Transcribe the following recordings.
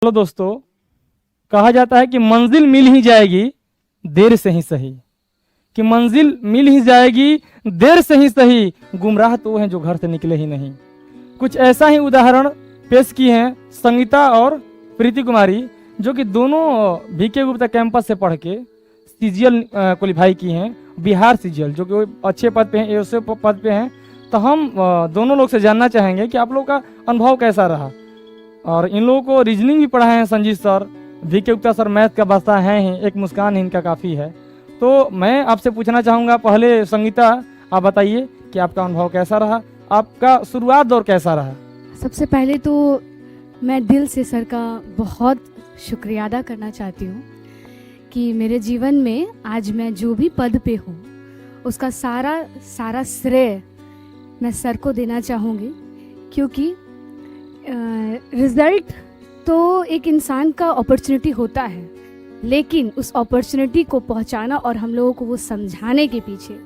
Hello दोस्तों, कहा जाता है कि मंजिल मिल ही जाएगी देर से ही सही, कि मंजिल मिल ही जाएगी देर से ही सही, गुमराह तो वो हैं जो घर से निकले ही नहीं। कुछ ऐसा ही उदाहरण पेश किए हैं संगीता और प्रीति कुमारी, जो कि दोनों बीके गुप्ता कैंपस से पढ़ के सीजीएल क्वालिफाई की हैं, बिहार सीजीएल, जो कि अच्छे पद पे हैं, एओसे पद पे हैं। तो हम दोनों लोग से जानना चाहेंगे कि आप लोग का अनुभव कैसा रहा। और इन लोगों को रीजनिंग भी पढ़ाए हैं Sanjeet sir, BK Gupta sir math का बादशाह हैं ही, एक मुस्कान ही इनका काफ़ी है। तो मैं आपसे पूछना चाहूँगा, पहले संगीता आप बताइए कि आपका अनुभव कैसा रहा, आपका शुरुआत दौर कैसा रहा। सबसे पहले तो मैं दिल से सर का बहुत शुक्रिया अदा करना चाहती हूँ कि मेरे जीवन में आज मैं जो भी पद पे हूँ उसका सारा श्रेय मैं सर को देना चाहूँगी, क्योंकि रिज़ल्ट तो एक इंसान का अपॉर्चुनिटी होता है, लेकिन उस अपॉर्चुनिटी को पहुँचाना और हम लोगों को वो समझाने के पीछे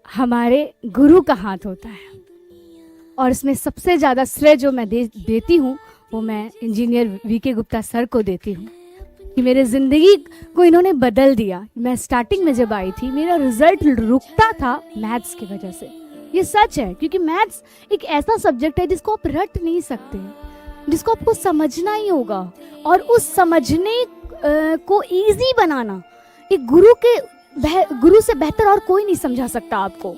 हमारे गुरु का हाथ होता है। और इसमें सबसे ज़्यादा श्रेय जो मैं देती हूँ वो मैं इंजीनियर वीके गुप्ता सर को देती हूँ कि मेरे ज़िंदगी को इन्होंने बदल दिया। मैं स्टार्टिंग में जब आई थी मेरा रिजल्ट रुकता था मैथ्स की वजह से, ये सच है, क्योंकि मैथ्स एक ऐसा सब्जेक्ट है जिसको आप रट नहीं सकते, जिसको आपको समझना ही होगा, और उस समझने को ईजी बनाना एक गुरु से बेहतर और कोई नहीं समझा सकता आपको।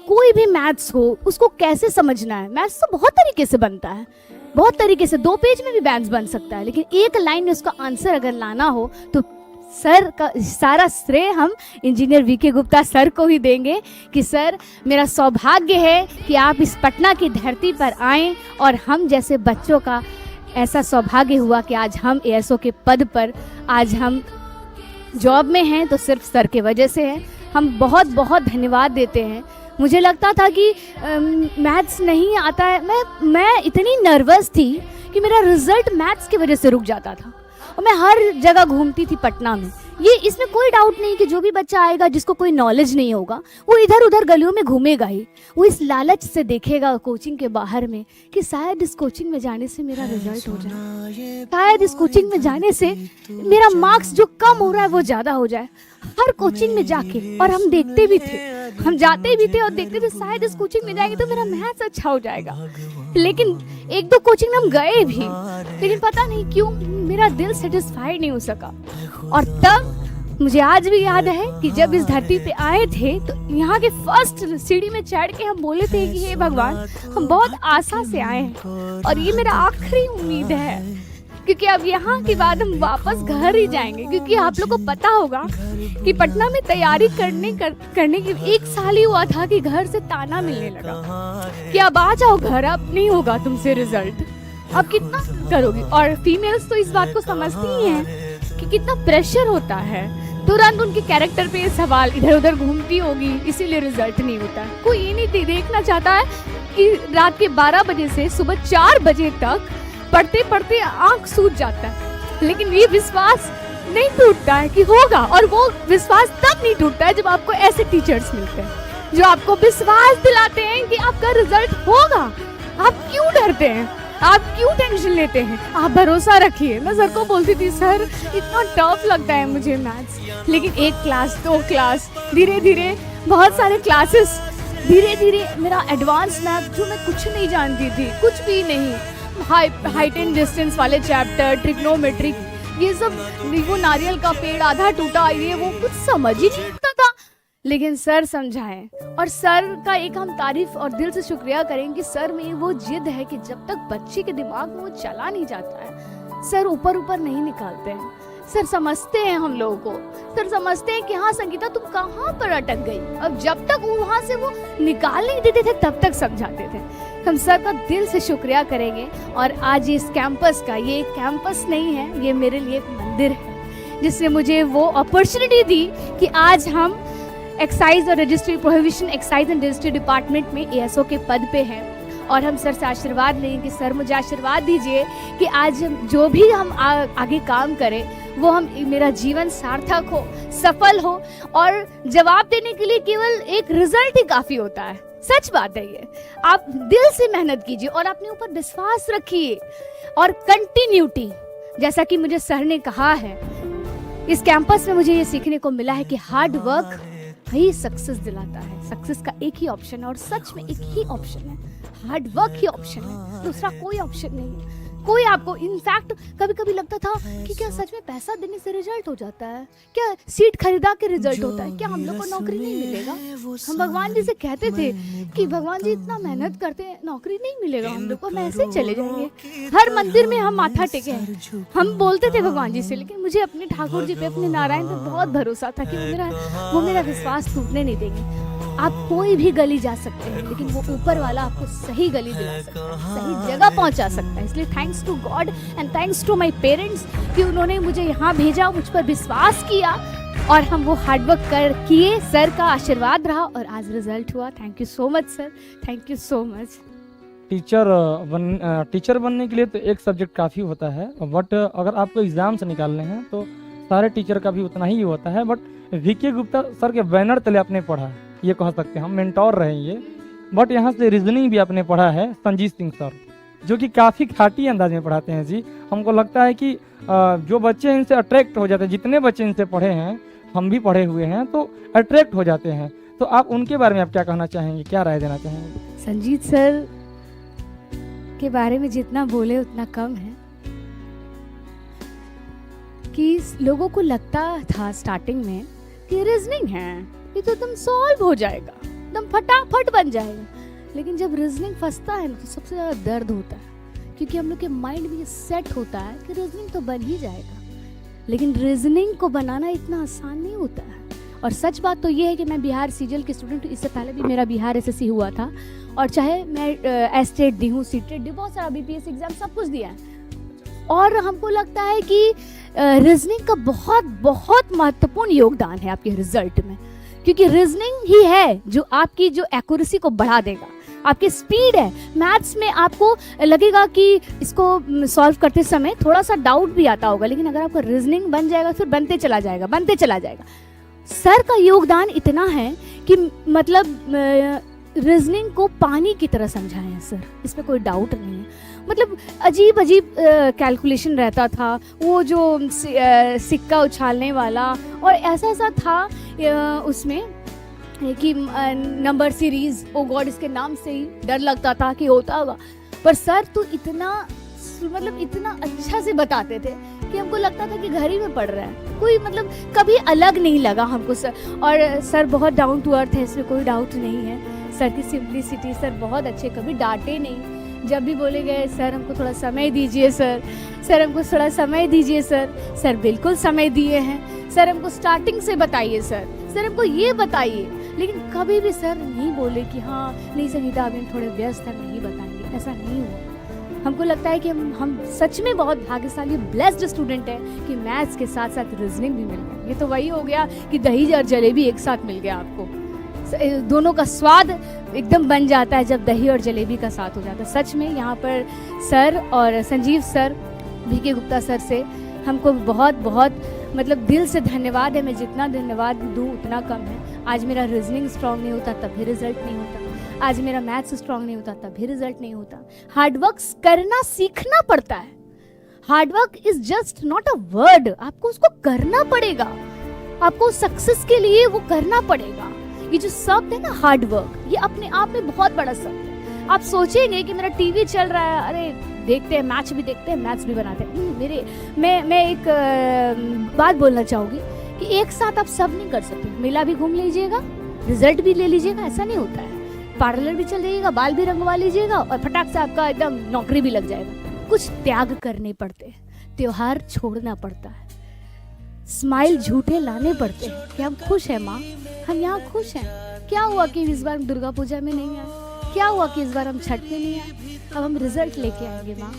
कोई भी मैथ्स हो उसको कैसे समझना है, मैथ्स तो बहुत तरीके से बनता है, बहुत तरीके से 2 पेज में भी मैथ्स बन सकता है, लेकिन एक लाइन में उसका आंसर अगर लाना हो तो सर का सारा श्रेय हम इंजीनियर वीके गुप्ता सर को ही देंगे कि सर मेरा सौभाग्य है कि आप इस पटना की धरती पर आएँ और हम जैसे बच्चों का ऐसा सौभाग्य हुआ कि आज हम एएसओ के पद पर आज हम जॉब में हैं, तो सिर्फ सर के वजह से है। हम बहुत बहुत धन्यवाद देते हैं। मुझे लगता था कि मैथ्स नहीं आता है, मैं इतनी नर्वस थी कि मेरा रिजल्ट मैथ्स की वजह से रुक जाता था, और मैं हर जगह घूमती थी पटना में। ये इसमें कोई डाउट नहीं कि जो भी बच्चा आएगा जिसको कोई नॉलेज नहीं होगा वो इधर उधर गलियों में घूमेगा ही, वो इस लालच से देखेगा कोचिंग के बाहर में कि शायद इस कोचिंग में जाने से मेरा रिजल्ट हो जाए, शायद इस कोचिंग में जाने से मेरा मार्क्स जो कम हो रहा है वो ज़्यादा हो जाए। हर कोचिंग में जाके, और हम देखते भी थे, हम जाते भी थे और देखते थे शायद इस कोचिंग में जाएंगे तो मेरा मैथ्स अच्छा हो जाएगा। लेकिन 1-2 कोचिंग में हम गए भी, लेकिन पता नहीं क्यों मेरा दिल सेटिस्फाइड नहीं हो सका। और तब मुझे आज भी याद है कि जब इस धरती पे आए थे तो यहाँ के फर्स्ट सीढ़ी में चढ़ के हम बोले थे कि हे भगवान, हम बहुत आशा से आए हैं और ये मेरा आखिरी उम्मीद है, क्योंकि अब यहाँ के बाद हम वापस घर ही जाएंगे। क्योंकि आप लोग को पता होगा कि पटना में तैयारी करने की 1 साल ही हुआ था कि घर से ताना मिलने लगा कि अब आ जाओ घर, अब नहीं होगा तुमसे रिजल्ट, अब कितना करोगी। और फीमेल्स तो इस बात को समझती ही हैं कि कितना प्रेशर होता है, तुरंत उनके कैरेक्टर पे सवाल इधर उधर घूमती होगी, इसीलिए रिजल्ट नहीं होता। कोई ये नहीं देखना चाहता है कि रात के 12 बजे से सुबह 4 बजे तक पढ़ते पढ़ते आंख सूज जाता है, लेकिन ये विश्वास नहीं टूटता है कि होगा। और वो विश्वास तब नहीं टूटता है जब आपको ऐसे टीचर्स मिलते हैं जो आपको विश्वास दिलाते हैं कि आपका रिजल्ट होगा। आप क्यों डरते हैं, आप क्यों टेंशन लेते हैं, आप भरोसा रखिए। मैं सर को बोलती थी सर इतना टफ लगता है मुझे मैथ्स, लेकिन 1 क्लास 2 क्लास धीरे धीरे बहुत सारे क्लासेस, धीरे धीरे मेरा एडवांस मैथ जो मैं कुछ नहीं जानती थी, कुछ भी नहीं, हाइट एंड डिस्टेंस वाले चैप्टर, ट्रिग्नोमेट्रिक, ये सब, वो नारियल का पेड़ आधा टूटा, ये वो कुछ समझ ही नहीं आता था, लेकिन सर समझाएं। और सर का एक हम तारीफ और दिल से शुक्रिया करें कि सर में वो जिद है कि जब तक बच्चे के दिमाग में वो चला नहीं जाता है सर ऊपर ऊपर नहीं निकालते हैं। सर समझते हैं हम लोगों को, सर समझते हैं कि हाँ संगीता तुम कहाँ पर अटक गई, अब जब तक वहाँ से वो निकाल नहीं देते थे तब तक समझाते थे। हम सर का दिल से शुक्रिया करेंगे। और आज इस कैंपस का, ये कैंपस नहीं है, ये मेरे लिए एक मंदिर है जिसने मुझे वो अपॉर्चुनिटी दी कि आज हम एक्साइज और registry, prohibition excise and registry department में एएसओ के पद पे हैं। और हम सर से आशीर्वाद लेंगे कि सर मुझे आशीर्वाद दीजिए कि आज जो भी हम आगे काम करें वो मेरा जीवन सार्थक हो, सफल हो। और जवाब देने के लिए केवल एक रिजल्ट ही काफ़ी होता है। सच बात है ये। आप दिल से मेहनत कीजिए और अपने ऊपर विश्वास रखिए और कंटिन्यूटी, जैसा कि मुझे सर ने कहा है, इस कैंपस में मुझे ये सीखने को मिला है कि हार्ड वर्क ही सक्सेस दिलाता है। सक्सेस का एक ही ऑप्शन है और सच में एक ही ऑप्शन है, हार्ड वर्क ही ऑप्शन है, दूसरा कोई ऑप्शन नहीं है। कोई आपको, इनफैक्ट कभी कभी लगता था कि क्या सच में पैसा देने से रिजल्ट हो जाता है, क्या सीट खरीदा के रिजल्ट होता है, क्या हम लोग को नौकरी नहीं मिलेगा। हम भगवान जी से कहते थे कि भगवान जी इतना मेहनत करते हैं, नौकरी नहीं मिलेगा हम लोग को, हम ऐसे ही चले जाएंगे। हर मंदिर में हम माथा टेके हैं, हम बोलते थे भगवान जी से, लेकिन मुझे अपने ठाकुर जी पे, अपने नारायण पे बहुत भरोसा था कि वो मेरा विश्वास टूटने नहीं देंगे। आप कोई भी गली जा सकते हैं, लेकिन वो ऊपर वाला आपको सही गली दिला सकता है, सही जगह पहुंचा सकता है। इसलिए thanks to God and thanks to my parents कि उन्होंने मुझे यहाँ भेजा, मुझ पर विश्वास किया और हम वो हार्डवर्क कर किए। सर का आशीर्वाद रहा और आज रिजल्ट हुआ। Thank you so much sir, thank you so much. Teacher बनने के लिए तो एक सब्जेक्ट काफ़ी होता है, बट अगर आपको एग्जाम से निकालने हैं तो सारे टीचर का भी उतना ही होता है। बट वीके गुप्ता सर के बैनर तले आपने पढ़ा, ये कह सकते हैं हम मेंटोर रहे ये। बट यहाँ से रीजनिंग भी आपने पढ़ा है संजीत सिंह सर, जो कि काफ़ी खाटी अंदाज में पढ़ाते हैं जी। हमको लगता है कि जो बच्चे इनसे अट्रैक्ट हो जाते हैं, जितने बच्चे इनसे पढ़े हैं, हम भी पढ़े हुए हैं, तो अट्रैक्ट हो जाते हैं। तो आप उनके बारे में आप क्या कहना चाहेंगे, क्या राय देना चाहेंगे? संजीत सर के बारे में जितना बोले उतना कम है। कि लोगों को लगता था स्टार्टिंग में कि रीजनिंग है, ये तो एकदम सॉल्व हो जाएगा, एकदम फटाफट बन जाएगा। लेकिन जब रीजनिंग फंसता है तो सबसे ज़्यादा दर्द होता है, क्योंकि हम लोग के माइंड में ये सेट होता है कि रीजनिंग तो बन ही जाएगा, लेकिन रीजनिंग को बनाना इतना आसान नहीं होता है। और सच बात तो ये है कि मैं बिहार सीजीएल की स्टूडेंट हूँ, इससे पहले भी मेरा बिहार एसएससी हुआ था, और चाहे मैं एस्टेट दी हूँ, सीटेट दी, बहुत सारा बीपीएस एग्जाम सब कुछ दिया है। और हमको लगता है कि रीजनिंग का बहुत बहुत महत्वपूर्ण योगदान है आपके रिजल्ट में, क्योंकि रीजनिंग ही है जो आपकी जो एक्यूरेसी को बढ़ा देगा, आपकी स्पीड है। मैथ्स में आपको लगेगा कि इसको सॉल्व करते समय थोड़ा सा डाउट भी आता होगा, लेकिन अगर आपका रीजनिंग बन जाएगा फिर बनते चला जाएगा, बनते चला जाएगा। सर का योगदान इतना है कि मतलब रीजनिंग को पानी की तरह समझाए हैं सर, इसमें कोई डाउट नहीं है। मतलब अजीब अजीब कैलकुलेशन रहता था, वो जो सिक्का उछालने वाला, और ऐसा ऐसा था उसमें कि नंबर सीरीज, ओ गॉड, इसके नाम से ही डर लगता था कि होता होगा। पर सर तो इतना मतलब इतना अच्छा से बताते थे कि हमको लगता था कि घर ही में पढ़ रहा है, कोई मतलब कभी अलग नहीं लगा हमको सर। और सर बहुत डाउन टू अर्थ है, इसमें कोई डाउट नहीं है। सर की सिंप्लिसिटी, सर बहुत अच्छे, कभी डांटे नहीं। जब भी बोले गए सर हमको थोड़ा समय दीजिए, सर हमको थोड़ा समय दीजिए, सर बिल्कुल समय दिए हैं। सर हमको स्टार्टिंग से बताइए, सर हमको ये बताइए। लेकिन कभी भी सर नहीं बोले कि हाँ नहीं संगीता अभी हम थोड़े व्यस्त हैं, नहीं बताएंगे, ऐसा नहीं हुआ। हमको लगता है कि हम सच में बहुत भाग्यशाली ब्लेस्ड स्टूडेंट हैं कि मैथ्स के साथ साथ रीजनिंग भी मिल गया। ये तो वही हो गया कि दही और जलेबी एक साथ मिल गया आपको, दोनों का स्वाद एकदम बन जाता है जब दही और जलेबी का साथ हो जाता है। सच में यहाँ पर सर और Sanjeev sir, VK Gupta sir से हमको बहुत बहुत मतलब दिल से धन्यवाद है। मैं जितना धन्यवाद दूँ उतना कम है। आज मेरा रीजनिंग स्ट्रांग नहीं होता तब भी रिजल्ट नहीं होता, आज मेरा मैथ्स स्ट्रांग नहीं होता तब भी रिजल्ट नहीं होता। हार्डवर्क करना सीखना पड़ता है। Hard work is just not a word, आपको उसको करना पड़ेगा, आपको सक्सेस के लिए वो करना पड़ेगा। ये जो शब्द है ना हार्डवर्क, ये अपने आप में बहुत बड़ा शब्द है। आप सोचेंगे कि मेरा टीवी चल रहा है, अरे देखते हैं, मैच भी देखते हैं, मैथ्स भी बनाते हैं। मैं एक बात बोलना चाहूँगी कि एक साथ आप सब नहीं कर सकते। मेला भी घूम लीजिएगा, रिजल्ट भी ले लीजिएगा, ऐसा नहीं होता है। पार्लर भी चल जाइएगा, बाल भी रंगवा लीजिएगा और फटाक से आपका एकदम नौकरी भी लग जाएगा। कुछ त्याग करने पड़ते हैं, त्योहार छोड़ना पड़ता है, स्माइल झूठे लाने पड़ते हैं कि हम खुश हैं माँ, हम यहाँ खुश हैं। क्या हुआ कि इस बार दुर्गा पूजा में नहीं आए, क्या हुआ कि इस बार हम छठ में नहीं आए। अब हम रिजल्ट लेके आएंगे माँ,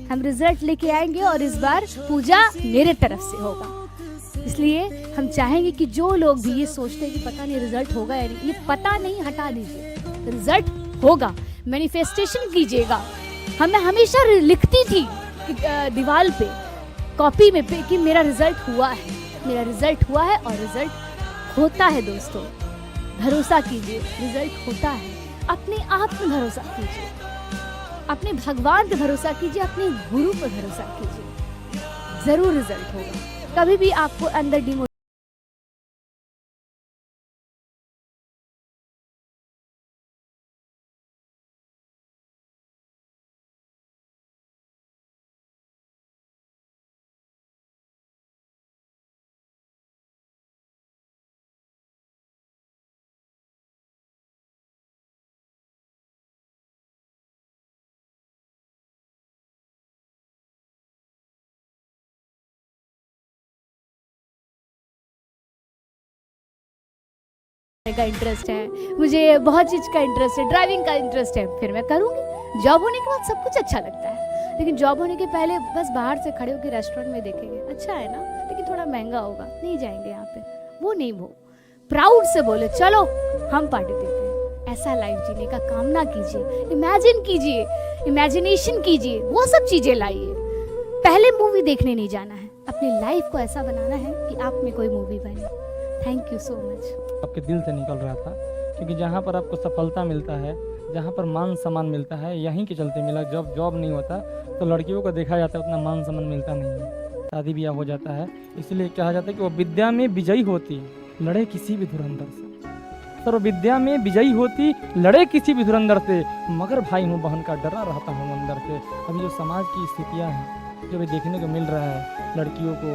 हम रिजल्ट लेके आएंगे और इस बार पूजा मेरे तरफ से होगा। इसलिए हम चाहेंगे कि जो लोग भी ये सोचते हैं कि पता नहीं रिजल्ट होगा या नहीं, ये पता नहीं हटा दीजिए, रिजल्ट होगा। मैनिफेस्टेशन कीजिएगा। मैं हमेशा लिखती थी दीवार पे, कॉपी में पे कि मेरा रिजल्ट हुआ है, मेरा रिजल्ट हुआ है और रिजल्ट होता है। दोस्तों भरोसा कीजिए, रिजल्ट होता है। अपने आप पे भरोसा कीजिए, अपने भगवान पे भरोसा कीजिए, अपने गुरु पे भरोसा कीजिए, जरूर रिजल्ट होगा। कभी भी आपको अंदर डिमोटिवेशन का इंटरेस्ट है, मुझे बहुत चीज़ का इंटरेस्ट है, ड्राइविंग का इंटरेस्ट है, फिर मैं करूँगी। जॉब होने के बाद सब कुछ अच्छा लगता है, लेकिन जॉब होने के पहले बस बाहर से खड़े होकर रेस्टोरेंट में देखेंगे, अच्छा है ना, लेकिन थोड़ा महंगा होगा, नहीं जाएंगे यहाँ पे, वो नहीं। वो प्राउड से बोले चलो हम पार्टी देते हैं। ऐसा लाइफ जीने का कामना कीजिए, इमेजिन कीजिए, इमेजिनेशन कीजिए, वो सब चीज़ें लाइए। पहले मूवी देखने नहीं जाना है, अपनी लाइफ को ऐसा बनाना है कि आप में कोई मूवी बने। Thank you so much. आपके दिल से निकल रहा था, क्योंकि जहाँ पर आपको सफलता मिलता है, जहाँ पर मान सम्मान मिलता है, यहीं के चलते मिला। जब जॉब नहीं होता तो लड़कियों को देखा जाता है उतना मान सम्मान मिलता नहीं है, शादी ब्याह हो जाता है। इसलिए कहा जाता है कि वो विद्या में विजयी होती लड़े किसी भी धुरंधर से। सर वो विद्या में विजयी होती लड़े किसी भी धुरंधर से, मगर भाई हूँ बहन का डरा रहता हूँ अंदर से। अभी जो समाज की स्थितियाँ हैं, जो भी देखने को मिल रहा है, लड़कियों को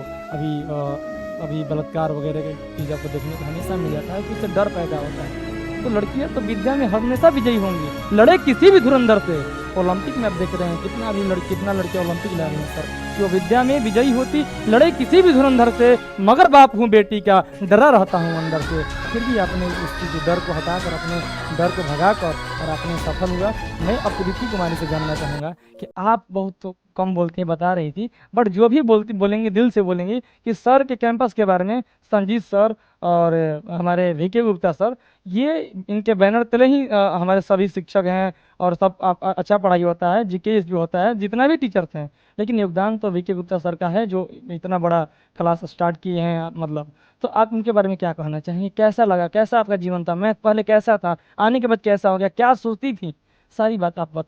अभी बलात्कार वगैरह की चीज़ आपको देखने को हमेशा मिल जाता है, तो उससे डर पैदा होता है। तो लड़कियां तो विद्या में हमेशा विजयी होंगी, लड़े किसी भी धुरंधर से। ओलंपिक में आप देख रहे हैं कितना लड़कियां ओलंपिक ला रही हैं सर, जो विद्या में विजयी होती लड़े किसी भी धुरंधर से, मगर बाप हूँ बेटी का डरा रहता हूँ अंदर से। फिर भी आपने उस चीज़ डर को हटाकर, अपने डर को भगाकर और आपने सफल हुआ। मैं अब प्रीति कुमारी से जानना चाहूँगा कि आप बहुत तो कम बोलती हैं, बता रही थी, बट जो भी बोलेंगे दिल से बोलेंगे कि सर के कैंपस के बारे में, संजीत सर और हमारे वीके गुप्ता सर, ये इनके बैनर तले ही हमारे सभी शिक्षक हैं और सब अच्छा पढ़ाई होता है, जीकेएस भी होता है, जितना भी टीचर्स हैं। लेकिन योगदान तो वीके गुप्ता सर का है, जो इतना बड़ा क्लास स्टार्ट किए हैं मतलब। तो आप उनके बारे में क्या कहना चाहेंगे? कैसा लगा, कैसा आपका जीवन था, मैं पहले कैसा था, आने के बाद कैसा हो गया, क्या सोचती थी, सारी बात आप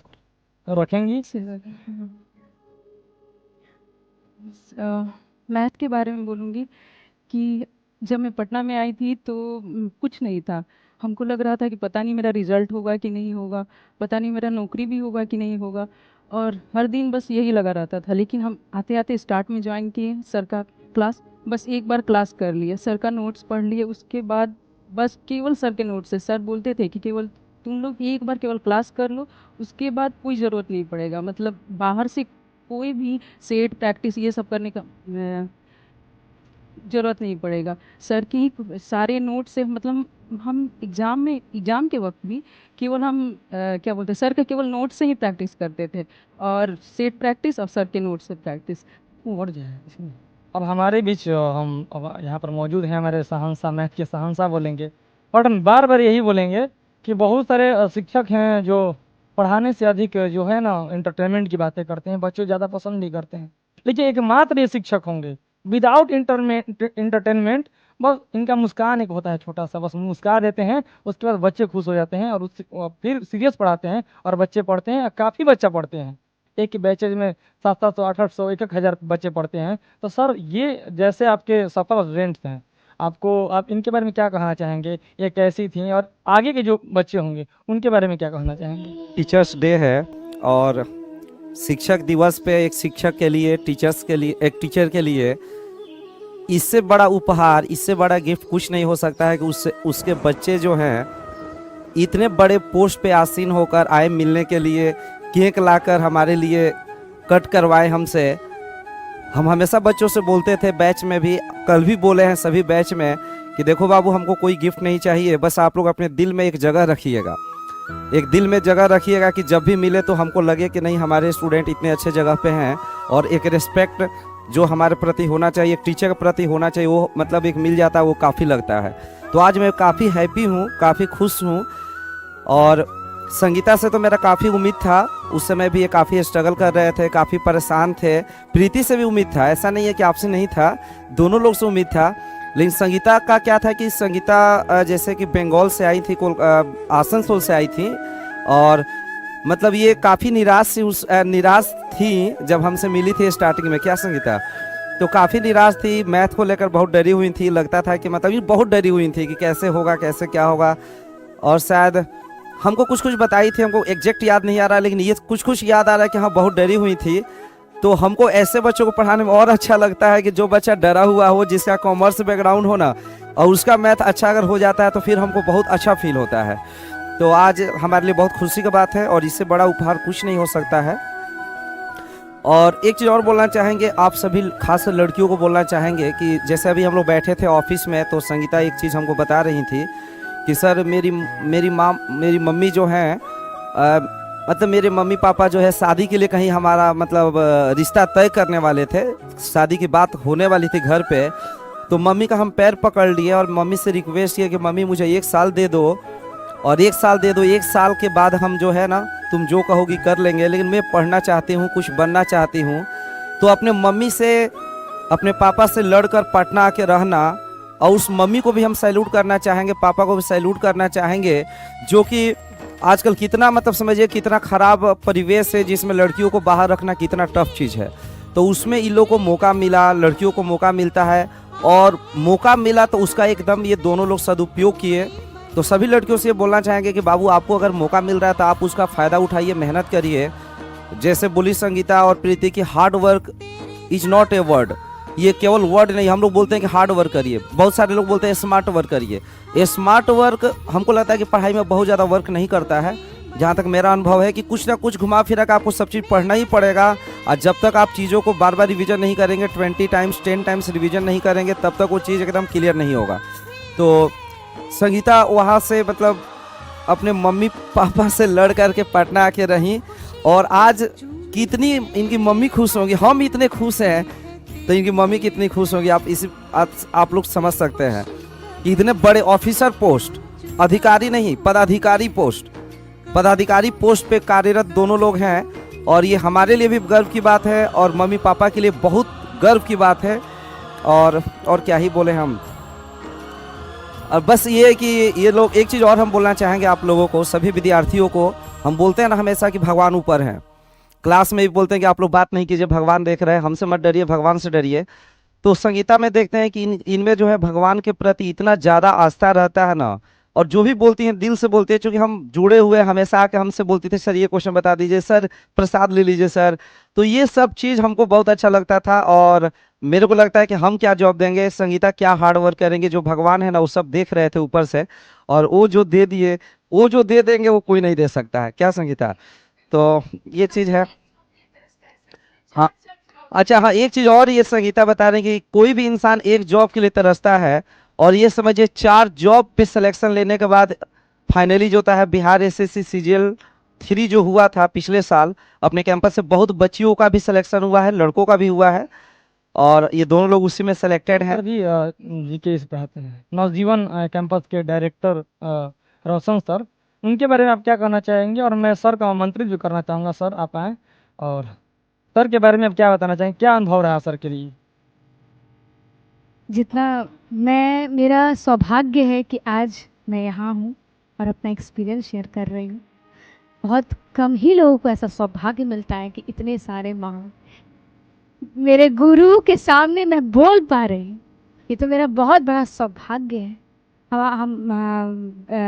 रखेंगी? मैथ के बारे में बोलूँगी कि जब मैं पटना में आई थी तो कुछ नहीं था। हमको लग रहा था कि पता नहीं मेरा रिजल्ट होगा कि नहीं होगा, पता नहीं मेरा नौकरी भी होगा कि नहीं होगा, और हर दिन बस यही लगा रहता था। लेकिन हम आते आते स्टार्ट में ज्वाइन किए सर का क्लास, बस एक बार क्लास कर लिए, सर का नोट्स पढ़ लिए, उसके बाद बस केवल सर के नोट्स से। सर बोलते थे कि केवल तुम लोग एक बार केवल क्लास कर लो, उसके बाद कोई ज़रूरत नहीं पड़ेगा, मतलब बाहर से कोई भी सेट प्रैक्टिस ये सब करने का ज़रूरत नहीं पड़ेगा। सर की ही सारे नोट से, मतलब हम एग्ज़ाम के वक्त भी केवल हम क्या बोलते हैं, सर का केवल नोट से ही प्रैक्टिस करते थे, और सेट प्रैक्टिस और सर के नोट से प्रैक्टिस। और जाए इसमें। अब हमारे बीच हम अब यहाँ पर मौजूद हैं हमारे शहंशाह, मैथ के शहंशाह बोलेंगे, और हम बार बार यही बोलेंगे कि बहुत सारे शिक्षक हैं जो पढ़ाने से अधिक जो है ना इंटरटेनमेंट की बातें करते हैं, बच्चे ज़्यादा पसंद नहीं करते हैं। लेकिन एकमात्र ये शिक्षक होंगे विदाउट इंटरटेनमेंट, बस इनका मुस्कान एक होता है छोटा सा, बस मुस्का देते हैं, उसके बाद बच्चे खुश हो जाते हैं और फिर सीरियस पढ़ाते हैं और बच्चे पढ़ते हैं, काफ़ी बच्चा पढ़ते हैं। एक ही बैचेज में 700 800 1,000 बच्चे पढ़ते हैं। तो सर ये जैसे आपके सफल स्टूडेंट्स हैं, आप इनके बारे में क्या कहना चाहेंगे? ये कैसी थी और आगे के जो बच्चे होंगे उनके बारे में क्या कहना चाहेंगे? टीचर्स डे है, और शिक्षक दिवस पे एक शिक्षक के लिए, टीचर्स के लिए, एक टीचर के लिए इससे बड़ा उपहार, इससे बड़ा गिफ्ट कुछ नहीं हो सकता है कि उसके बच्चे जो हैं इतने बड़े पोस्ट पे आसीन होकर आए मिलने के लिए, केक लाकर हमारे लिए कट करवाए हमसे। हम हमेशा बच्चों से बोलते थे, बैच में भी, कल भी बोले हैं सभी बैच में कि देखो बाबू, हमको कोई गिफ्ट नहीं चाहिए, बस आप लोग अपने दिल में एक जगह रखिएगा, एक दिल में जगह रखिएगा कि जब भी मिले तो हमको लगे कि नहीं, हमारे स्टूडेंट इतने अच्छे जगह पे हैं, और एक रिस्पेक्ट जो हमारे प्रति होना चाहिए, एक टीचर के प्रति होना चाहिए, वो मतलब एक मिल जाता है, वो काफ़ी लगता है। तो आज मैं काफ़ी हैप्पी हूँ, काफ़ी खुश हूँ। और संगीता से तो मेरा काफ़ी उम्मीद था, उस समय भी ये काफ़ी स्ट्रगल कर रहे थे, काफ़ी परेशान थे। प्रीति से भी उम्मीद था, ऐसा नहीं है कि आपसे नहीं था, दोनों लोग से उम्मीद था। लेकिन संगीता का क्या था कि संगीता जैसे कि बंगाल से आई थी, आसनसोल से आई थी, और मतलब ये काफ़ी निराश थी जब हमसे मिली थी स्टार्टिंग में। क्या संगीता? तो काफ़ी निराश थी, मैथ को लेकर बहुत डरी हुई थी, लगता था कि मतलब ये बहुत डरी हुई थी कि कैसे होगा, कैसे क्या होगा। और शायद हमको कुछ कुछ बताई थी, हमको एग्जैक्ट याद नहीं आ रहा, लेकिन ये कुछ कुछ याद आ रहा है कि हाँ बहुत डरी हुई थी। तो हमको ऐसे बच्चों को पढ़ाने में और अच्छा लगता है कि जो बच्चा डरा हुआ हो, जिसका कॉमर्स बैकग्राउंड हो ना, और उसका मैथ अच्छा अगर हो जाता है तो फिर हमको बहुत अच्छा फील होता है। तो आज हमारे लिए बहुत खुशी की बात है, और इससे बड़ा उपहार कुछ नहीं हो सकता है। और एक चीज़ और बोलना चाहेंगे, आप सभी खास लड़कियों को बोलना चाहेंगे कि जैसे अभी हम लोग बैठे थे ऑफिस में, तो संगीता एक चीज़ हमको बता रही थी कि सर मेरी मम्मी जो हैं, मतलब मेरे मम्मी पापा जो है शादी के लिए कहीं हमारा मतलब रिश्ता तय करने वाले थे, शादी की बात होने वाली थी घर पे। तो मम्मी का हम पैर पकड़ लिए और मम्मी से रिक्वेस्ट किया कि मम्मी मुझे 1 साल दे दो, और 1 साल दे दो, 1 साल के बाद हम जो है ना तुम जो कहोगी कर लेंगे, लेकिन मैं पढ़ना चाहती हूँ, कुछ बनना चाहती हूँ। तो अपने मम्मी से, अपने पापा से लड़कर पटना आके रहना, और उस मम्मी को भी हम सैल्यूट करना चाहेंगे, पापा को भी सैल्यूट करना चाहेंगे, जो कि आजकल कितना मतलब समझिए कितना ख़राब परिवेश है जिसमें लड़कियों को बाहर रखना कितना टफ चीज़ है। तो उसमें इन लोगों को मौका मिला, लड़कियों को मौका मिलता है, और मौका मिला तो उसका एकदम ये दोनों लोग सदुपयोग किए। तो सभी लड़कियों से ये बोलना चाहेंगे कि बाबू आपको अगर मौका मिल रहा है तो आप उसका फ़ायदा उठाइए, मेहनत करिए। जैसे बोली संगीता और प्रीति की hard work is not a word, ये केवल वर्ड नहीं, हम लोग बोलते हैं कि हार्ड वर्क करिए, बहुत सारे लोग बोलते हैं स्मार्ट वर्क करिए। ये स्मार्ट वर्क हमको लगता है कि पढ़ाई में बहुत ज़्यादा वर्क नहीं करता है। जहाँ तक मेरा अनुभव है कि कुछ ना कुछ घुमा फिरा कर आपको सब चीज़ पढ़ना ही पड़ेगा, और जब तक आप चीज़ों को बार बार रिवीजन नहीं करेंगे, 20 टाइम्स 10 टाइम्स रिवीजन नहीं करेंगे, तब तक वो चीज़ एकदम क्लियर नहीं होगा। तो संगीता वहाँ से मतलब अपने मम्मी पापा से लड़ करके पटना आके रही, और आज कितनी इनकी मम्मी खुश होंगी, हम इतने खुश हैं तो इनकी मम्मी कितनी खुश होगी, आप लोग समझ सकते हैं। इतने बड़े ऑफिसर पोस्ट, अधिकारी नहीं पदाधिकारी पोस्ट पे कार्यरत दोनों लोग हैं, और ये हमारे लिए भी गर्व की बात है, और मम्मी पापा के लिए बहुत गर्व की बात है। और क्या ही बोले हम। और बस ये है कि ये लोग, एक चीज़ और हम बोलना चाहेंगे आप लोगों को, सभी विद्यार्थियों को, हम बोलते हैं ना हमेशा कि भगवान ऊपर हैं, क्लास में भी बोलते हैं कि आप लोग बात नहीं कीजिए, भगवान देख रहे हैं, हमसे मत डरिए, भगवान से डरिए। तो संगीता में देखते हैं कि इनमें जो है भगवान के प्रति इतना ज़्यादा आस्था रहता है ना, और जो भी बोलती हैं दिल से बोलती है, क्योंकि हम जुड़े हुए हैं, हमेशा आके हमसे बोलती थी सर ये क्वेश्चन बता दीजिए, सर प्रसाद ले लीजिए सर। तो ये सब चीज़ हमको बहुत अच्छा लगता था, और मेरे को लगता है कि हम क्या जॉब देंगे, संगीता क्या हार्ड वर्क करेंगे, जो भगवान है ना वो सब देख रहे थे ऊपर से, और वो जो दे दिए, वो जो दे देंगे वो कोई नहीं दे सकता है। क्या संगीता? तो ये चीज़ है। हाँ, अच्छा, हाँ, एक चीज और ये संगीता बता रहे हैं कि कोई भी इंसान एक जॉब के लिए तरसता है, और ये समझिए 4 जॉब पे सिलेक्शन लेने के बाद फाइनली जो होता है बिहार एसएससी सीजीएल 3 जो हुआ था पिछले साल, अपने कैंपस से बहुत बच्चियों का भी सिलेक्शन हुआ है, लड़कों का भी हुआ है, और ये दोनों लोग उसी में सिलेक्टेड हैं। सर भी जी के इस पढ़ाते हैं नवजीवन कैंपस के डायरेक्टर रोशन सर, उनके बारे में आप क्या कहना चाहेंगे? और मैं सर का आमंत्रित भी करना चाहूँगा, सर आप आएँ, और सर के बारे में आप क्या बताना चाहेंगे, क्या अनुभव रहा सर के लिए? जितना मेरा सौभाग्य है कि आज मैं यहाँ हूँ और अपना एक्सपीरियंस शेयर कर रही हूँ। बहुत कम ही लोगों को ऐसा सौभाग्य मिलता है कि इतने सारे मेरे गुरु के सामने मैं बोल पा रही हूँ। ये तो मेरा बहुत बड़ा सौभाग्य है।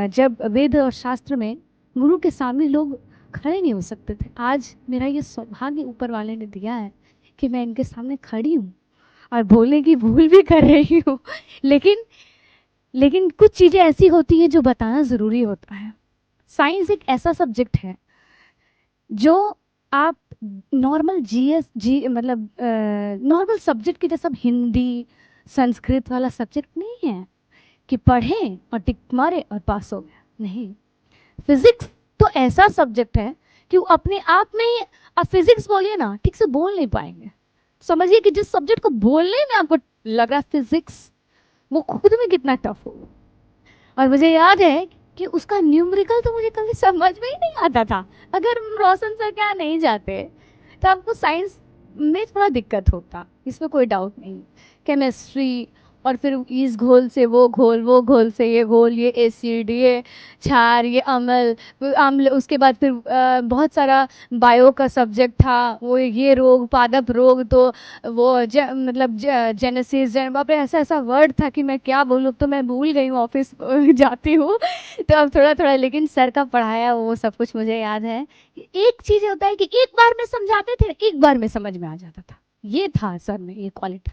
जब वेद और शास्त्र में गुरु के सामने लोग खड़े नहीं हो सकते थे, आज मेरा ये सौभाग्य ऊपर वाले ने दिया है कि मैं इनके सामने खड़ी हूँ और बोलने की भूल भी कर रही हूँ। लेकिन कुछ चीज़ें ऐसी होती हैं जो बताना ज़रूरी होता है। साइंस एक ऐसा सब्जेक्ट है जो आप नॉर्मल मतलब नॉर्मल सब्जेक्ट की जैसा हिंदी संस्कृत वाला सब्जेक्ट नहीं है कि पढ़ें और टिक मारे और पास हो गया। नहीं, फिजिक्स तो ऐसा सब्जेक्ट है कि वो अपने आप में ही, आप फिजिक्स बोलिए ना ठीक से बोल नहीं पाएंगे। समझिए कि जिस सब्जेक्ट को बोलने में आपको लग रहा है फिजिक्स, वो खुद में कितना टफ हो। और मुझे याद है कि उसका न्यूमेरिकल तो मुझे कभी समझ में ही नहीं आता था। अगर रोशन सर क्या नहीं जाते तो आपको साइंस में थोड़ा दिक्कत होता, इसमें कोई डाउट नहीं। केमिस्ट्री और फिर इस घोल से वो घोल, वो घोल से ये घोल, ये एसिड, ये क्षार, ये अम्ल, उसके बाद फिर बहुत सारा बायो का सब्जेक्ट था, वो ये रोग, पादप रोग, तो वो मतलब जेनेसिस, बाप रे, ऐसा ऐसा वर्ड था कि मैं क्या बोलूँ, तो मैं भूल गई हूँ, ऑफिस जाती हूँ तो अब थोड़ा थोड़ा, लेकिन सर का पढ़ाया वो सब कुछ मुझे याद है। एक चीज़ होता है कि एक बार में समझाते थे, एक बार में समझ में आ जाता था, ये था सर में ये क्वालिटी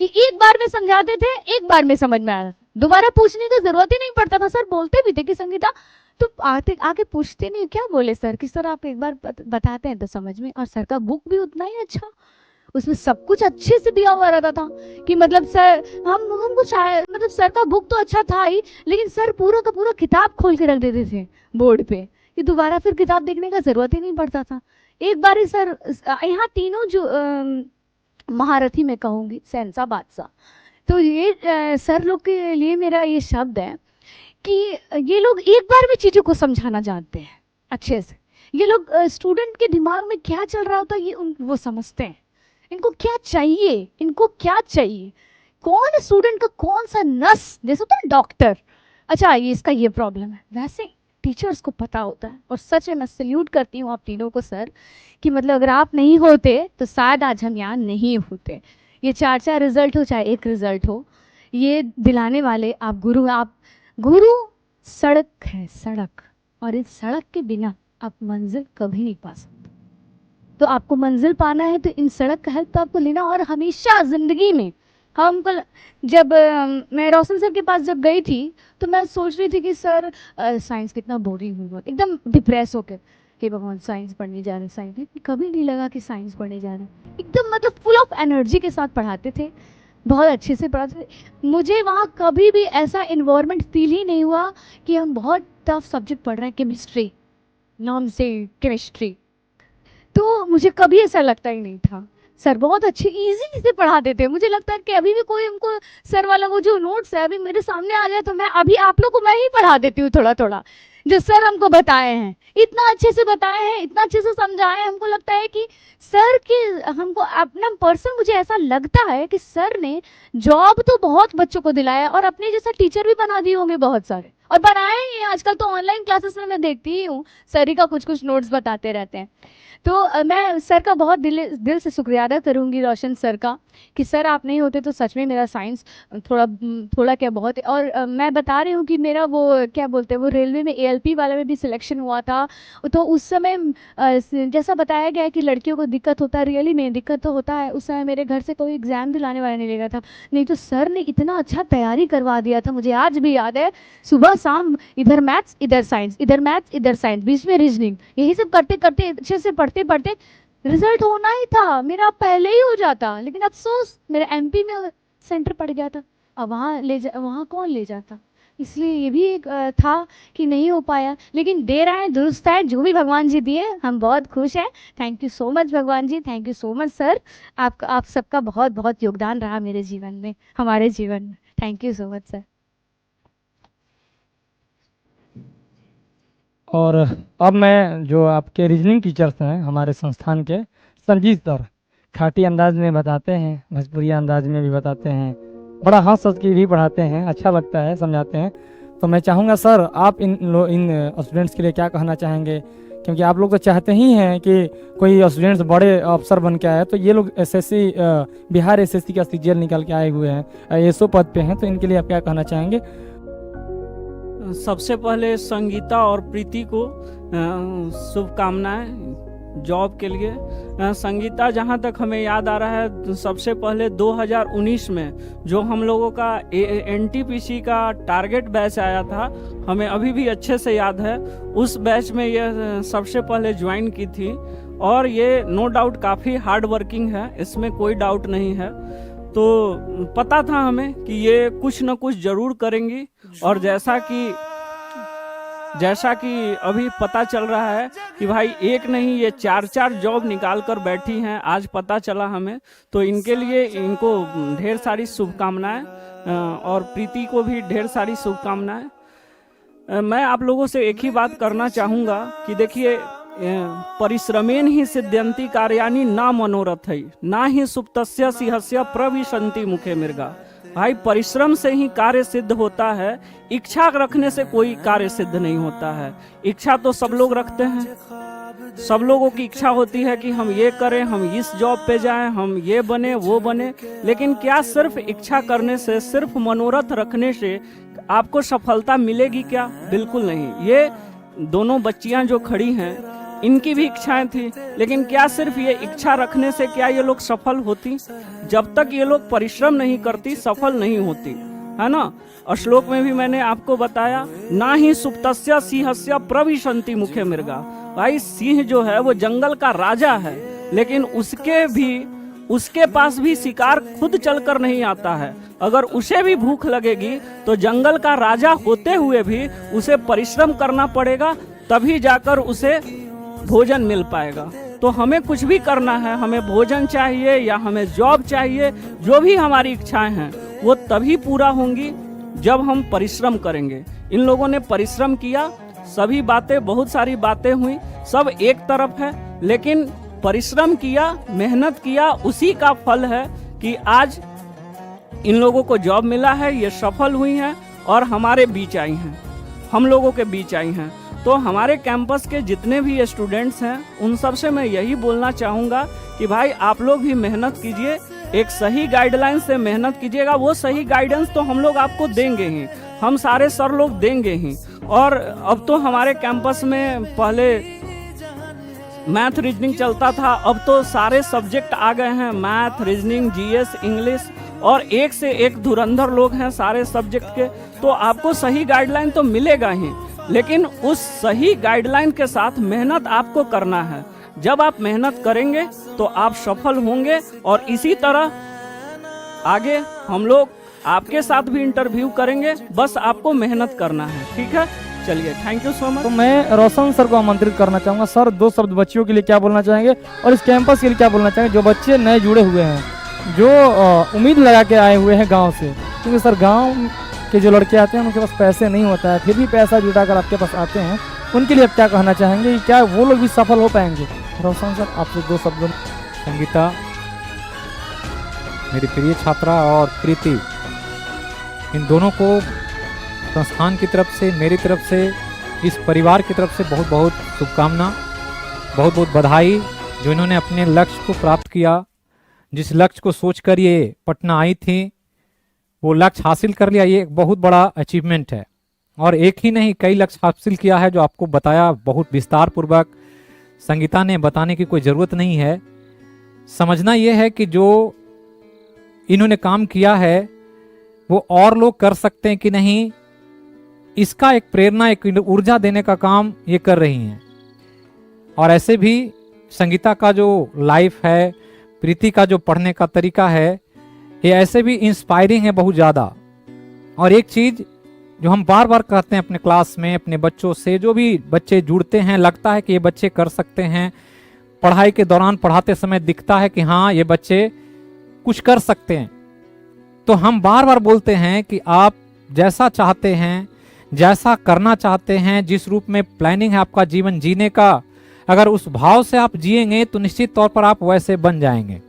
कि एक बार में समझाते थे, एक बार में समझ में आया, दोबारा पूछने की जरूरत ही नहीं पड़ता था। सर बोलते भी थे कि संगीता तो आते आके पूछते नहीं, क्या बोले सर, कि सर आप एक बार बताते हैं तो समझ में। और सर का बुक भी उतना ही अच्छा, उसमें सब कुछ अच्छे से दिया हुआ रहता था कि मतलब सर हमको शायद मतलब सर का बुक तो अच्छा था ही, लेकिन सर पूरा का पूरा किताब खोल के रख देते थे बोर्ड पे कि दोबारा फिर किताब देखने का जरूरत ही नहीं पड़ता था। एक बार ही सर, यहाँ तीनों जो महारथी मैं कहूँगी, शहंशाह, बादशाह, तो ये सर लोग के लिए मेरा ये शब्द है कि ये लोग एक बार में चीज़ों को समझाना जानते हैं अच्छे से। ये लोग स्टूडेंट के दिमाग में क्या चल रहा होता है ये वो समझते हैं, इनको क्या चाहिए, इनको क्या चाहिए, कौन स्टूडेंट का कौन सा नस, जैसे होता है डॉक्टर, अच्छा ये इसका ये प्रॉब्लम है, वैसे टीचर्स को पता होता है। और सच में मैं सल्यूट करती हूँ आप तीनों को सर, कि मतलब अगर आप नहीं होते तो शायद आज हम यहाँ नहीं होते। ये 4 रिजल्ट हो चाहे 1 रिजल्ट हो, ये दिलाने वाले आप गुरु, आप गुरु सड़क है, सड़क, और इस सड़क के बिना आप मंजिल कभी नहीं पा सकते। तो आपको मंजिल पाना है तो इन सड़क का हेल्प तो आपको लेना। और हमेशा ज़िंदगी में हमको, जब मैं रोशन सर के पास जब गई थी तो मैं सोच रही थी कि सर साइंस कितना बोरिंग होगा, एकदम डिप्रेस होकर कि भगवान साइंस पढ़ने जा रहे, साइंस, कभी नहीं लगा कि साइंस पढ़ने जा रहे हैं। एकदम मतलब फुल ऑफ एनर्जी के साथ पढ़ाते थे, बहुत अच्छे से पढ़ाते थे। मुझे वहाँ कभी भी ऐसा इन्वायरमेंट फील ही नहीं हुआ कि हम बहुत टफ सब्जेक्ट पढ़ रहे हैं, केमिस्ट्री, नाम से केमिस्ट्री, तो मुझे कभी ऐसा लगता ही नहीं था। सर बहुत अच्छे इजी से पढ़ाते थे, मुझे लगता है कि अभी भी कोई हमको सर वाला वो जो नोट्स है अभी मेरे सामने आ जाए तो मैं अभी आप लोग को मैं ही पढ़ा देती हूँ थोड़ा थोड़ा, जो सर हमको बताए हैं, इतना अच्छे से बताए हैं, इतना अच्छे से समझाए हैं। हमको लगता है कि सर के, हमको अपना पर्सन मुझे ऐसा लगता है कि सर ने जॉब तो बहुत बच्चों को दिलाया और अपने जैसा टीचर भी बना दिए होंगे बहुत सारे, और बनाए ही हैं। आजकल तो ऑनलाइन क्लासेस में मैं देखती ही हूँ सर ही का कुछ कुछ नोट्स बताते रहते हैं। तो मैं सर का बहुत दिल से शुक्रिया अदा करूँगी रोशन सर का, कि सर आप नहीं होते तो सच में मेरा साइंस थोड़ा क्या बहुत। और मैं बता रही हूँ कि मेरा वो क्या बोलते हैं वो रेलवे में ALP वाले में भी सिलेक्शन हुआ था, तो उस समय जैसा बताया गया है कि लड़कियों को दिक्कत होता है, रियली में दिक्कत तो होता है। उस समय मेरे घर से कोई एग्ज़ाम दिलाने वाला नहीं लगा था, नहीं तो सर ने इतना अच्छा तैयारी करवा दिया था, मुझे आज भी याद है। सुबह शाम इधर मैथ्स इधर साइंस, इधर मैथ्स इधर साइंस, बीच में रीजनिंग, यही सब करते करते अच्छे से पढ़ते पढ़ते रिजल्ट होना ही था मेरा, पहले ही हो जाता, लेकिन अफसोस मेरा MP में सेंटर पड़ गया था। अब वहाँ कौन ले जाता, इसलिए ये भी एक था कि नहीं हो पाया, लेकिन दे रहे हैं दुरुस्त है, जो भी भगवान जी दिए हम बहुत खुश हैं। थैंक यू सो मच भगवान जी, thank you so much sir, आप सबका बहुत बहुत योगदान रहा मेरे जीवन में, हमारे जीवन में। Thank you so much sir. और अब मैं जो आपके रीजनिंग टीचर्स हैं हमारे संस्थान के, संजीत सर, खाटी अंदाज में बताते हैं, भोजपुरी अंदाज में भी बताते हैं, बड़ा हंस हंस के भी पढ़ाते हैं, अच्छा लगता है, समझाते हैं। तो मैं चाहूँगा सर आप इन स्टूडेंट्स के लिए क्या कहना चाहेंगे, क्योंकि आप लोग तो चाहते ही हैं कि कोई स्टूडेंट्स बड़े अफसर बन के आए, तो ये लोग SSC बिहार SSC का CGL निकाल के आए हुए हैं, ASO पद पे हैं, तो इनके लिए आप क्या कहना चाहेंगे? सबसे पहले संगीता और प्रीति को शुभकामनाएं जॉब के लिए। संगीता, जहां तक हमें याद आ रहा है, सबसे पहले 2019 में जो हम लोगों का NTPC का टारगेट बैच आया था, हमें अभी भी अच्छे से याद है, उस बैच में ये सबसे पहले ज्वाइन की थी। और ये नो डाउट काफ़ी हार्ड वर्किंग है, इसमें कोई डाउट नहीं है। तो पता था हमें कि ये कुछ न कुछ जरूर करेंगी, और जैसा कि अभी पता चल रहा है कि भाई एक नहीं ये 4 जॉब निकाल कर बैठी हैं, आज पता चला हमें। तो इनके लिए इनको ढेर सारी शुभकामनाएं, और प्रीति को भी ढेर सारी शुभकामनाएं। मैं आप लोगों से एक ही बात करना चाहूँगा कि देखिए, परिश्रमेन ही सिद्ध्यन्ति कार्याणि न मनोरथै, ना ही सुप्तस्य सिंहस्य प्रविशन्ति मुखे मृगा। भाई परिश्रम से ही कार्य सिद्ध होता है, इच्छा रखने से कोई कार्य सिद्ध नहीं होता है। इच्छा तो सब लोग रखते हैं, सब लोगों की इच्छा होती है कि हम ये करें, हम इस जॉब पे जाएं, हम ये बने वो बने, लेकिन क्या सिर्फ इच्छा करने से, सिर्फ मनोरथ रखने से आपको सफलता मिलेगी क्या? बिल्कुल नहीं। ये दोनों बच्चियां जो खड़ी हैं, इनकी भी इच्छाएं थी, लेकिन क्या सिर्फ ये इच्छा रखने से क्या ये लोग सफल होती? जब तक ये लोग परिश्रम नहीं करती सफल नहीं होती, है ना। और श्लोक में भी मैंने आपको बताया, ना ही सुप्तस्य सिंहस्य प्रविशन्ति मुखे मृगा। भाई सिंह जो है वो जंगल का राजा है, लेकिन उसके पास भी शिकार खुद चलकर नहीं आता है। अगर उसे भी भूख लगेगी तो जंगल का राजा होते हुए भी उसे परिश्रम करना पड़ेगा, तभी जाकर उसे भोजन मिल पाएगा। तो हमें कुछ भी करना है, हमें भोजन चाहिए या हमें जॉब चाहिए, जो भी हमारी इच्छाएं हैं वो तभी पूरा होंगी जब हम परिश्रम करेंगे। इन लोगों ने परिश्रम किया, सभी बातें, बहुत सारी बातें हुई, सब एक तरफ है, लेकिन परिश्रम किया, मेहनत किया, उसी का फल है कि आज इन लोगों को जॉब मिला है, ये सफल हुई हैं और हमारे बीच आई हैं, हम लोगों के बीच आई हैं। तो हमारे कैंपस के जितने भी स्टूडेंट्स हैं उन सब से मैं यही बोलना चाहूँगा कि भाई आप लोग भी मेहनत कीजिए, एक सही गाइडलाइन से मेहनत कीजिएगा। वो सही गाइडेंस तो हम लोग आपको देंगे ही, हम सारे सर लोग देंगे ही। और अब तो हमारे कैंपस में पहले मैथ रीजनिंग चलता था, अब तो सारे सब्जेक्ट आ गए हैं, मैथ, रीजनिंग, जीएस, इंग्लिश, और एक से एक धुरंधर लोग हैं सारे सब्जेक्ट के। तो आपको सही गाइडलाइन तो मिलेगा ही, लेकिन उस सही गाइडलाइन के साथ मेहनत आपको करना है। जब आप मेहनत करेंगे तो आप सफल होंगे। और इसी तरह आगे हम लोग आपके साथ भी इंटरव्यू करेंगे, बस आपको मेहनत करना है। ठीक है, चलिए, थैंक यू सो मच। तो मैं रोशन सर को आमंत्रित करना चाहूँगा। सर, 2 शब्द बच्चियों के लिए क्या बोलना चाहेंगे और इस कैंपस के लिए क्या बोलना चाहेंगे, जो बच्चे नए जुड़े हुए हैं, जो उम्मीद लगा के आए हुए हैं गाँव से? क्योंकि सर गाँव के जो लड़के आते हैं उनके पास पैसे नहीं होता है, फिर भी पैसा जुटाकर आपके पास आते हैं, उनके लिए आप क्या कहना चाहेंगे? क्या वो लोग भी सफल हो पाएंगे? रोशन सर, आपसे 2 शब्द। संगीता, मेरी प्रिय छात्रा, और प्रीति, इन दोनों को संस्थान की तरफ से, मेरी तरफ से, इस परिवार की तरफ से बहुत बहुत शुभकामना, बहुत बहुत बधाई, जो इन्होंने अपने लक्ष्य को प्राप्त किया। जिस लक्ष्य को सोचकर ये पटना आई थी, वो लक्ष्य हासिल कर लिया। ये एक बहुत बड़ा अचीवमेंट है, और एक ही नहीं, कई लक्ष्य हासिल किया है, जो आपको बताया बहुत विस्तार पूर्वक। संगीता ने बताने की कोई ज़रूरत नहीं है। समझना यह है कि जो इन्होंने काम किया है वो और लोग कर सकते हैं कि नहीं, इसका एक प्रेरणा, एक ऊर्जा देने का काम ये कर रही हैं। और ऐसे भी संगीता का जो लाइफ है, प्रीति का जो पढ़ने का तरीका है, ये ऐसे भी इंस्पायरिंग है बहुत ज़्यादा। और एक चीज़ जो हम बार बार कहते हैं अपने क्लास में, अपने बच्चों से, जो भी बच्चे जुड़ते हैं, लगता है कि ये बच्चे कर सकते हैं, पढ़ाई के दौरान पढ़ाते समय दिखता है कि हाँ ये बच्चे कुछ कर सकते हैं, तो हम बार बार बोलते हैं कि आप जैसा चाहते हैं, जैसा करना चाहते हैं, जिस रूप में प्लानिंग है आपका जीवन जीने का, अगर उस भाव से आप जिएंगे तो निश्चित तौर पर आप वैसे बन जाएंगे।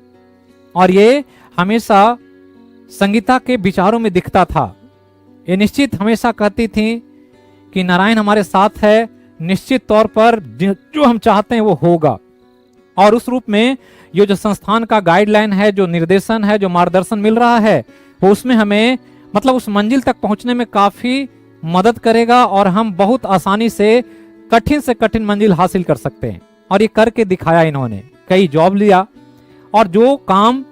और ये हमेशा संगीता के विचारों में दिखता था। ये निश्चित हमेशा कहती थी कि नारायण हमारे साथ है, निश्चित तौर पर जो हम चाहते हैं वो होगा। और उस रूप में ये जो संस्थान का गाइडलाइन है, जो निर्देशन है, जो मार्गदर्शन मिल रहा है, वो उसमें हमें मतलब उस मंजिल तक पहुंचने में काफी मदद करेगा, और हम बहुत आसानी से कठिन मंजिल हासिल कर सकते हैं। और ये करके दिखाया इन्होंने, कई जॉब लिया, और जो काम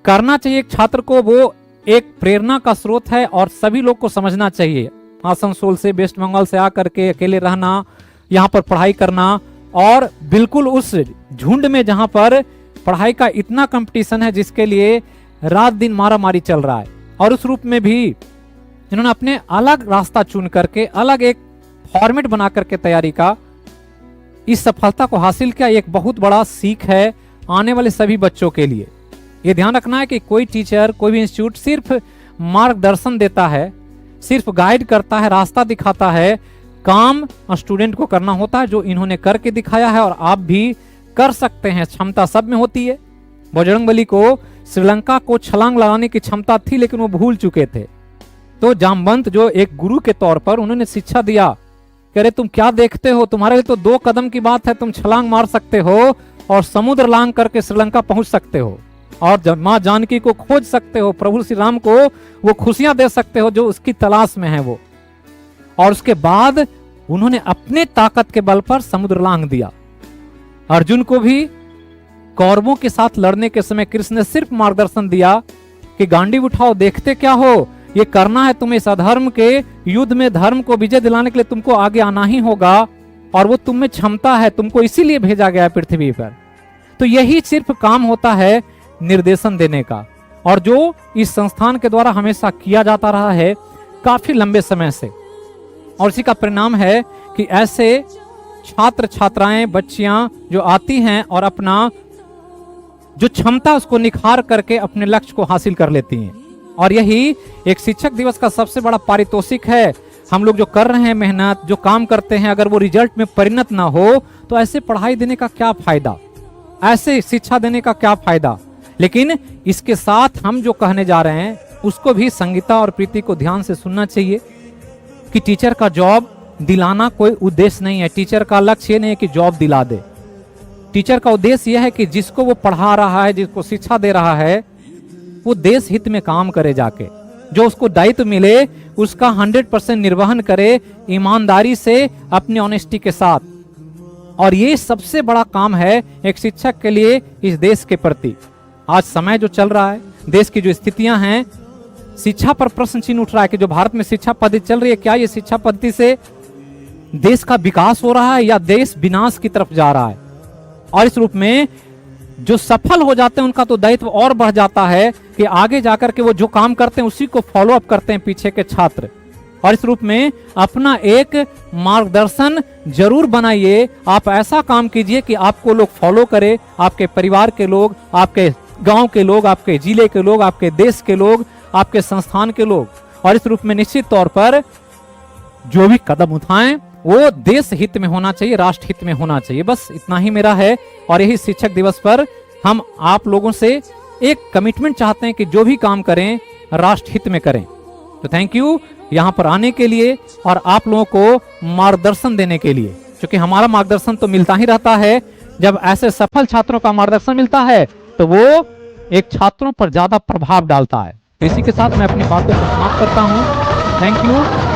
करना चाहिए एक छात्र को, वो एक प्रेरणा का स्रोत है, और सभी लोग को समझना चाहिए। आसनसोल से, वेस्ट बंगाल से आकर के अकेले रहना, यहाँ पर पढ़ाई करना, और बिल्कुल उस झुंड में जहाँ पर पढ़ाई का इतना कंपटीशन है, जिसके लिए रात दिन मारामारी चल रहा है, और उस रूप में भी इन्होंने अपने अलग रास्ता चुन करके, अलग एक फॉर्मेट बना करके तैयारी का इस सफलता को हासिल किया। एक बहुत बड़ा सीख है आने वाले सभी बच्चों के लिए। ये ध्यान रखना है कि कोई टीचर, कोई भी इंस्टीट्यूट सिर्फ मार्गदर्शन देता है, सिर्फ गाइड करता है, रास्ता दिखाता है, काम स्टूडेंट को करना होता है, जो इन्होंने करके दिखाया है। और आप भी कर सकते हैं, क्षमता सब में होती है। बजरंगबली को श्रीलंका को छलांग लगाने की क्षमता थी, लेकिन वो भूल चुके थे। तो जामवंत जो एक गुरु के तौर पर उन्होंने शिक्षा दिया कि अरे तुम क्या देखते हो, तुम्हारे लिए तो 2 कदम की बात है, तुम छलांग मार सकते हो और समुद्र लांग करके श्रीलंका पहुंच सकते हो और मां जानकी को खोज सकते हो, प्रभु श्री राम को वो खुशियां दे सकते हो जो उसकी तलाश में है वो। और उसके बाद उन्होंने अपने ताकत के बल पर समुद्र लांग दिया। अर्जुन को भी कौरवों के साथ लड़ने के समय कृष्ण ने सिर्फ मार्गदर्शन दिया कि गांडीव उठाओ, देखते क्या हो, ये करना है तुम्हें। इस अधर्म के युद्ध में धर्म को विजय दिलाने के लिए तुमको आगे आना ही होगा और वो तुम में क्षमता है, तुमको इसीलिए भेजा गया है पृथ्वी पर। तो यही सिर्फ काम होता है निर्देशन देने का, और जो इस संस्थान के द्वारा हमेशा किया जाता रहा है काफी लंबे समय से। और इसी का परिणाम है कि ऐसे छात्र छात्राएं बच्चियां जो आती हैं और अपना जो क्षमता उसको निखार करके अपने लक्ष्य को हासिल कर लेती हैं। और यही एक शिक्षक दिवस का सबसे बड़ा पारितोषिक है। हम लोग जो कर रहे हैं मेहनत, जो काम करते हैं, अगर वो रिजल्ट में परिणत ना हो तो ऐसे पढ़ाई देने का क्या फायदा, ऐसे शिक्षा देने का क्या फायदा। लेकिन इसके साथ हम जो कहने जा रहे हैं उसको भी संगीता और प्रीति को ध्यान से सुनना चाहिए कि टीचर का जॉब दिलाना कोई उद्देश्य नहीं है। टीचर का लक्ष्य ये नहीं है कि जॉब दिला दे। टीचर का उद्देश्य यह है कि जिसको वो पढ़ा रहा है, जिसको शिक्षा दे रहा है, वो देश हित में काम करे, जाके जो उसको दायित्व मिले उसका 100% निर्वहन करे ईमानदारी से, अपनी ऑनेस्टी के साथ। और ये सबसे बड़ा काम है एक शिक्षक के लिए इस देश के प्रति। आज समय जो चल रहा है, देश की जो स्थितियां हैं, शिक्षा पर प्रश्न चिन्ह उठ रहा है कि जो भारत में शिक्षा पद्धति चल रही है, क्या ये शिक्षा पद्धति से देश का विकास हो रहा है या देश विनाश की तरफ जा रहा है। और इस रूप में जो सफल हो जाते हैं उनका तो दायित्व और बढ़ जाता है कि आगे जाकर के वो जो काम करते हैं उसी को फॉलो अप करते हैं पीछे के छात्र। और इस रूप में अपना एक मार्गदर्शन जरूर बनाइए। आप ऐसा काम कीजिए कि आपको लोग फॉलो करें, आपके परिवार के लोग, आपके गांव के लोग, आपके जिले के लोग, आपके देश के लोग, आपके संस्थान के लोग। और इस रूप में निश्चित तौर पर जो भी कदम उठाएं वो देश हित में होना चाहिए, राष्ट्र हित में होना चाहिए। बस इतना ही मेरा है। और यही शिक्षक दिवस पर हम आप लोगों से एक कमिटमेंट चाहते हैं कि जो भी काम करें राष्ट्र हित में करें। तो थैंक यू यहाँ पर आने के लिए और आप लोगों को मार्गदर्शन देने के लिए, क्योंकि हमारा मार्गदर्शन तो मिलता ही रहता है। जब ऐसे सफल छात्रों का मार्गदर्शन मिलता है तो वो एक छात्रों पर ज्यादा प्रभाव डालता है। इसी के साथ मैं अपनी बातों को समाप्त करता हूँ। Thank you.